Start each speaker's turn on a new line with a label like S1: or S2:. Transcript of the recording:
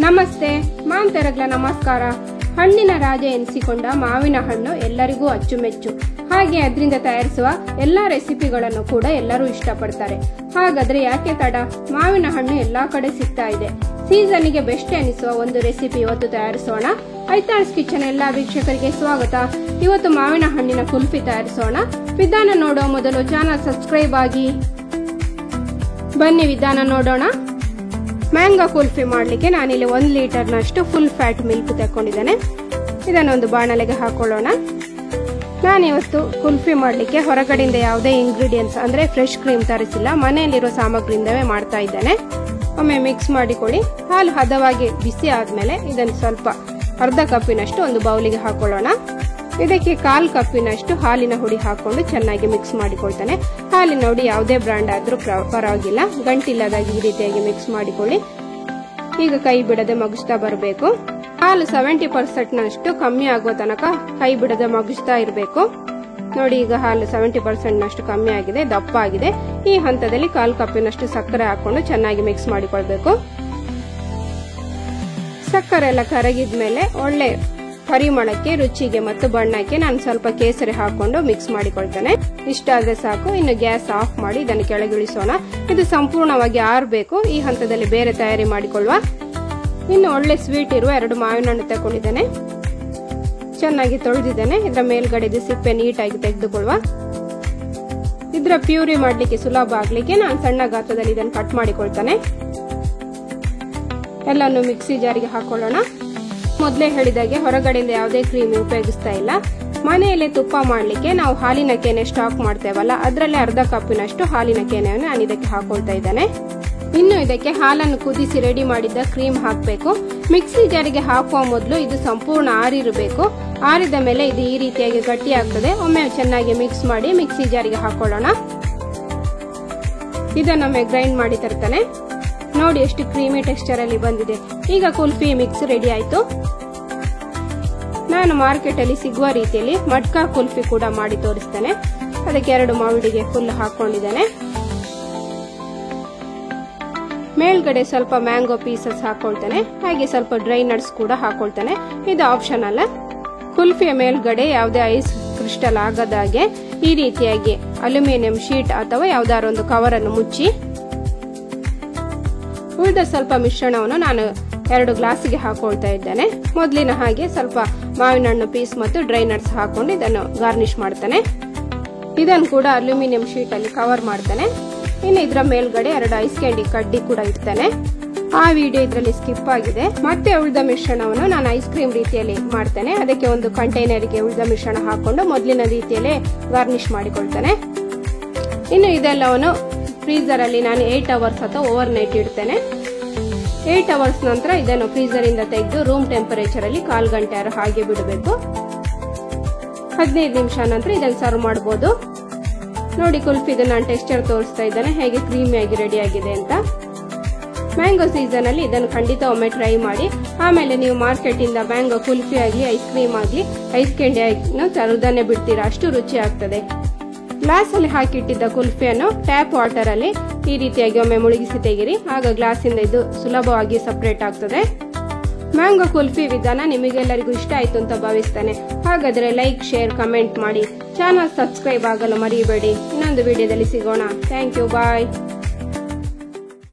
S1: ನಮಸ್ತೆ, ಮಾಂತರಗ್ಲ ನಮಸ್ಕಾರ. ಹಣ್ಣಿನ ರಾಜ ಎನಿಸಿಕೊಂಡ ಮಾವಿನ ಹಣ್ಣು ಎಲ್ಲರಿಗೂ ಅಚ್ಚುಮೆಚ್ಚು. ಹಾಗೆ ಅದರಿಂದ ತಯಾರಿಸುವ ಎಲ್ಲಾ ರೆಸಿಪಿಗಳನ್ನು ಕೂಡ ಎಲ್ಲರೂ ಇಷ್ಟಪಡ್ತಾರೆ. ಹಾಗಾದ್ರೆ ಯಾಕೆ ತಡ? ಮಾವಿನ ಹಣ್ಣು ಎಲ್ಲಾ ಕಡೆ ಸಿಗ್ತಾ ಇದೆ. ಸೀಸನ್ಗೆ ಬೆಸ್ಟ್ ಎನಿಸುವ ಒಂದು ರೆಸಿಪಿ ಇವತ್ತು ತಯಾರಿಸೋಣ. ಐತಾಳ್ಸ್ ಕಿಚನ್ ಎಲ್ಲಾ ವೀಕ್ಷಕರಿಗೆ ಸ್ವಾಗತ. ಇವತ್ತು ಮಾವಿನ ಹಣ್ಣಿನ ಕುಲ್ಫಿ ತಯಾರಿಸೋಣ. ವಿಧಾನ ನೋಡುವ ಮೊದಲು ಚಾನಲ್ ಸಬ್ಸ್ಕ್ರೈಬ್ ಆಗಿ. ಬನ್ನಿ ವಿಧಾನ ನೋಡೋಣ. ಮ್ಯಾಂಗೋ ಕುಲ್ಫಿ ಮಾಡಲಿಕ್ಕೆ ನಾನಿಲ್ಲಿ 1 ಲೀಟರ್ನಷ್ಟು ಫುಲ್ ಫ್ಯಾಟ್ ಮಿಲ್ಕ್ ತಗೊಂಡಿದ್ದೇನೆ. ಇದನ್ನೊಂದು ಬಾಣಲೆಗೆ ಹಾಕೊಳ್ಳೋಣ. ನಾನಿವತ್ತು ಕುಲ್ಫಿ ಮಾಡಲಿಕ್ಕೆ ಹೊರಗಡೆಯಿಂದ ಯಾವುದೇ ಇಂಗ್ರೀಡಿಯೆಂಟ್ಸ್ ಅಂದ್ರೆ ಫ್ರೆಶ್ ಕ್ರೀಮ್ ತರಿಸಿಲ್ಲ, ಮನೆಯಲ್ಲಿರೋ ಸಾಮಗ್ರಿಯಿಂದವೇ ಮಾಡ್ತಾ ಇದ್ದೇನೆ. ಒಮ್ಮೆ ಮಿಕ್ಸ್ ಮಾಡಿಕೊಳ್ಳಿ. ಹಾಲು ಹದವಾಗಿ ಬಿಸಿ ಆದ್ಮೇಲೆ ಇದನ್ನು ಸ್ವಲ್ಪ ಅರ್ಧ ಕಪ್ಪಿನಷ್ಟು ಒಂದು ಬೌಲಿಗೆ ಹಾಕೊಳ್ಳೋಣ. ಇದಕ್ಕೆ 1/4 ಕಪ್ಪಿನಷ್ಟು ಹಾಲಿನ ಹುಡಿ ಹಾಕೊಂಡು ಚೆನ್ನಾಗಿ ಮಿಕ್ಸ್ ಮಾಡಿಕೊಳ್ತೇನೆ. ಹಾಲಿನ ಹುಡಿ ಯಾವುದೇ ಬ್ರಾಂಡ್ ಆದ್ರೂ ಪರವಾಗಿಲ್ಲ, ಗಂಟಿಲ್ಲದಾಗಿ ಈ ರೀತಿಯಾಗಿ ಮಿಕ್ಸ್ ಮಾಡಿಕೊಳ್ಳಿ. ಈಗ ಕೈ ಬಿಡದೆ ಮಗುಚ್ತಾ ಬರಬೇಕು. ಹಾಲು 70% ನಷ್ಟು ಕಮ್ಮಿ ಆಗೋ ತನಕ ಕೈ ಬಿಡದೆ ಮಗುಚ್ತಾ ಇರಬೇಕು. ನೋಡಿ, ಈಗ ಹಾಲು 70% ನಷ್ಟು ಕಮ್ಮಿ ಆಗಿದೆ, ದಪ್ಪ ಆಗಿದೆ. ಈ ಹಂತದಲ್ಲಿ 1/4 ಕಪ್ಪಿನಷ್ಟು ಸಕ್ಕರೆ ಹಾಕೊಂಡು ಚೆನ್ನಾಗಿ ಮಿಕ್ಸ್ ಮಾಡಿಕೊಳ್ಬೇಕು. ಸಕ್ಕರೆ ಎಲ್ಲ ಕರಗಿದ್ಮೇಲೆ ಒಳ್ಳೆ ಪರಿಮಳಕ್ಕೆ, ರುಚಿಗೆ ಮತ್ತು ಬಣ್ಣಕ್ಕೆ ನಾನು ಸ್ವಲ್ಪ ಕೇಸರಿ ಹಾಕೊಂಡು ಮಿಕ್ಸ್ ಮಾಡಿಕೊಳ್ತೇನೆ. ಇಷ್ಟಾದ್ರೆ ಸಾಕು. ಇನ್ನು ಗ್ಯಾಸ್ ಆಫ್ ಮಾಡಿ ಇದನ್ನು ಕೆಳಗಿಳಿಸೋಣ. ಇದು ಸಂಪೂರ್ಣವಾಗಿ ಆರಬೇಕು. ಈ ಹಂತದಲ್ಲಿ ಬೇರೆ ತಯಾರಿ ಮಾಡಿಕೊಳ್ಳುವ. ಇನ್ನು ಒಳ್ಳೆ ಸ್ವೀಟ್ ಇರುವ 2 ಮಾವಿನ ಹಣ್ಣು ತಗೊಂಡಿದ್ದೇನೆ. ಚೆನ್ನಾಗಿ ತೊಳೆದಿದ್ದೇನೆ. ಇದರ ಮೇಲ್ಗಡೆ ಸಿಪ್ಪೆ ನೀಟಾಗಿ ತೆಗೆದುಕೊಳ್ಳುವ. ಇದರ ಪ್ಯೂರಿ ಮಾಡ್ಲಿಕ್ಕೆ ಸುಲಭ ಆಗ್ಲಿಕ್ಕೆ ನಾನು ಸಣ್ಣ ಗಾತ್ರದಲ್ಲಿ ಇದನ್ನು ಕಟ್ ಮಾಡಿಕೊಳ್ತೇನೆ. ಎಲ್ಲಾನು ಮಿಕ್ಸಿ ಜಾರಿಗೆ ಹಾಕೊಳ್ಳೋಣ. ಮೊದಲೇ ಹೇಳಿದಾಗೆ ಹೊರಗಡೆಯಿಂದ ಯಾವುದೇ ಕ್ರೀಮ್ ಉಪಯೋಗಿಸ್ತಾ ಇಲ್ಲ. ಮನೆಯಲ್ಲೇ ತುಪ್ಪ ಮಾಡಲಿಕ್ಕೆ ನಾವು ಹಾಲಿನ ಕೆನೆ ಸ್ಟಾಕ್ ಮಾಡ್ತೇವಲ್ಲ, ಅದರಲ್ಲಿ ಅರ್ಧ ಕಪ್ಪಿನಷ್ಟು ಹಾಲಿನ ಕೆನೆಯನ್ನು ನಾನು ಇದಕ್ಕೆ ಹಾಕೊಳ್ತಾ ಇದ್ದೇನೆ. ಇನ್ನು ಇದಕ್ಕೆ ಹಾಲನ್ನು ಕುದಿಸಿ ರೆಡಿ ಮಾಡಿದ್ದ ಕ್ರೀಮ್ ಹಾಕಬೇಕು. ಮಿಕ್ಸಿ ಜಾರಿಗೆ ಹಾಕುವ ಮೊದಲು ಇದು ಸಂಪೂರ್ಣ ಆರಿರಬೇಕು. ಆರಿದ ಮೇಲೆ ಇದು ಈ ರೀತಿಯಾಗಿ ಗಟ್ಟಿ ಆಗ್ತದೆ. ಒಮ್ಮೆ ಚೆನ್ನಾಗಿ ಮಿಕ್ಸ್ ಮಾಡಿ ಮಿಕ್ಸಿ ಜಾರಿಗೆ ಹಾಕೊಳ್ಳೋಣ. ಇದನ್ನೊಮ್ಮೆ ಗ್ರೈಂಡ್ ಮಾಡಿ ತರ್ತಾನೆ. ನೋಡಿ ಎಷ್ಟು ಕ್ರೀಮಿ ಟೆಕ್ಸ್ಚರ್ ಅಲ್ಲಿ ಬಂದಿದೆ. ಈಗ ಕುಲ್ಫಿ ಮಿಕ್ಸ್ ರೆಡಿ ಆಯ್ತು. ನಾನು ಮಾರ್ಕೆಟ್ ಅಲ್ಲಿ ಸಿಗುವ ರೀತಿಯಲ್ಲಿ ಮಟ್ಕಾ ಕುಲ್ಫಿ ಕೂಡ ಮಾಡಿ ತೋರಿಸ್ತೇನೆ. ಅದಕ್ಕೆ 2 ಮಾವಿಡಿಗೆ ಫುಲ್ ಹಾಕೊಂಡಿದ್ದೇನೆ. ಮೇಲ್ಗಡೆ ಸ್ವಲ್ಪ ಮ್ಯಾಂಗೋ ಪೀಸಸ್ ಹಾಕೊಳ್ತೇನೆ. ಹಾಗೆ ಸ್ವಲ್ಪ ಡ್ರೈ ನಟ್ಸ್ ಕೂಡ ಹಾಕೊಳ್ತೇನೆ. ಇದು ಆಪ್ಷನಲ್. ಕುಲ್ಫಿಯ ಮೇಲ್ಗಡೆ ಯಾವುದೇ ಐಸ್ ಕ್ರಿಸ್ಟಲ್ ಆಗದಾಗೆ ಈ ರೀತಿಯಾಗಿ ಅಲ್ಯೂಮಿನಿಯಂ ಶೀಟ್ ಅಥವಾ ಯಾವ್ದಾದ್ರು ಒಂದು ಕವರ್ ಅನ್ನು ಮುಚ್ಚಿ, ಉಳಿದ ಸ್ವಲ್ಪ ಮಿಶ್ರಣವನ್ನು ನಾನು 2 ಗ್ಲಾಸಿಗೆ ಹಾಕೊಳ್ತಾ ಇದ್ದೇನೆ. ಮೊದಲಿನ ಹಾಗೆ ಸ್ವಲ್ಪ ಮಾವಿನ ಹಣ್ಣು ಪೀಸ್ ಮತ್ತು ಡ್ರೈ ನಟ್ಸ್ ಹಾಕೊಂಡು ಇದನ್ನು ಗಾರ್ನಿಶ್ ಮಾಡ್ತೇನೆ. ಇದನ್ನು ಕೂಡ ಅಲ್ಯೂಮಿನಿಯಂ ಶೀಟ್ ಅಲ್ಲಿ ಕವರ್ ಮಾಡ್ತೇನೆ. ಇನ್ನು ಇದರ ಮೇಲ್ಗಡೆ 2 ಐಸ್ ಕ್ಯಾಂಡಿ ಕಡ್ಡಿ ಕೂಡ ಇಡ್ತೇನೆ. ಆ ವಿಡಿಯೋ ಇದರಲ್ಲಿ ಸ್ಕಿಪ್ ಆಗಿದೆ. ಮತ್ತೆ ಉಳಿದ ಮಿಶ್ರಣವನ್ನು ನಾನು ಐಸ್ ಕ್ರೀಮ್ ರೀತಿಯಲ್ಲಿ ಮಾಡ್ತೇನೆ. ಅದಕ್ಕೆ ಒಂದು ಕಂಟೈನರ್ಗೆ ಉಳಿದ ಮಿಶ್ರಣ ಹಾಕೊಂಡು ಮೊದಲಿನ ರೀತಿಯಲ್ಲೇ ಗಾರ್ನಿಶ್ ಮಾಡಿಕೊಳ್ತೇನೆ. ಇನ್ನು ಇದೆಲ್ಲವನ್ನು ಫ್ರೀಜರ್ ಅಲ್ಲಿ ನಾನು 8 ಅವರ್ಸ್ ಅಥವಾ ಓವರ್ ನೈಟ್ ಇಡ್ತೇನೆ. 8 ಅವರ್ಸ್ ನಂತರ ಇದನ್ನು ಫ್ರೀಜರ್ ಇಂದ ತೆಗೆದು ರೂಮ್ ಟೆಂಪರೇಚರ್ ಅಲ್ಲಿ 1/4 ಗಂಟೆ ಹಾಗೆ ಬಿಡಬೇಕು. 15 ನಿಮಿಷ ನಂತರ ಇದನ್ನು ಸರ್ವ್ ಮಾಡಬಹುದು. ನೋಡಿ, ಕುಲ್ಫಿದು ನಾನು ಟೆಕ್ಸ್ಚರ್ ತೋರಿಸ್ತಾ ಇದ್ದೇನೆ, ಹೇಗೆ ಕ್ರೀಮಿಯಾಗಿ ರೆಡಿ ಆಗಿದೆ ಅಂತ. ಮ್ಯಾಂಗೋ ಸೀಸನ್ ಅಲ್ಲಿ ಇದನ್ನು ಖಂಡಿತ ಒಮ್ಮೆ ಟ್ರೈ ಮಾಡಿ. ಆಮೇಲೆ ನೀವು ಮಾರ್ಕೆಟ್ ಇಂದ ಮ್ಯಾಂಗೋ ಕುಲ್ಫಿ ಆಗ್ಲಿ, ಐಸ್ ಕ್ರೀಮ್ ಆಗ್ಲಿ, ಐಸ್ ಕ್ಯಾಂಡಿ ತರುವುದನ್ನೇ ಬಿಡ್ತೀರಾ, ಅಷ್ಟು ರುಚಿ ಆಗ್ತದೆ. ಗ್ಲಾಸ್ ಅಲ್ಲಿ ಹಾಕಿಟ್ಟಿದ್ದ ಕುಲ್ಫಿಯನ್ನು ಟ್ಯಾಪ್ ವಾಟರ್ ಅಲ್ಲಿ ಈ ರೀತಿಯಾಗಿ ಒಮ್ಮೆ ಮುಳುಗಿಸಿ ತೆಗಿರಿ. ಆಗ ಗ್ಲಾಸ್ ಇಂದ ಇದು ಸುಲಭವಾಗಿ ಸಪರೇಟ್ ಆಗ್ತದೆ. ಮ್ಯಾಂಗೋ ಕುಲ್ಫಿ ವಿಧಾನ ನಿಮಗೆಲ್ಲರಿಗೂ ಇಷ್ಟ ಆಯ್ತು ಅಂತ ಭಾವಿಸ್ತೇನೆ. ಹಾಗಾದ್ರೆ ಲೈಕ್, ಶೇರ್, ಕಮೆಂಟ್ ಮಾಡಿ. ಚಾನಲ್ ಸಬ್ಸ್ಕ್ರೈಬ್ ಆಗಲು ಮರಿಬೇಡಿ. ಇನ್ನೊಂದು ವಿಡಿಯೋದಲ್ಲಿ ಸಿಗೋಣ. Thank you, bye.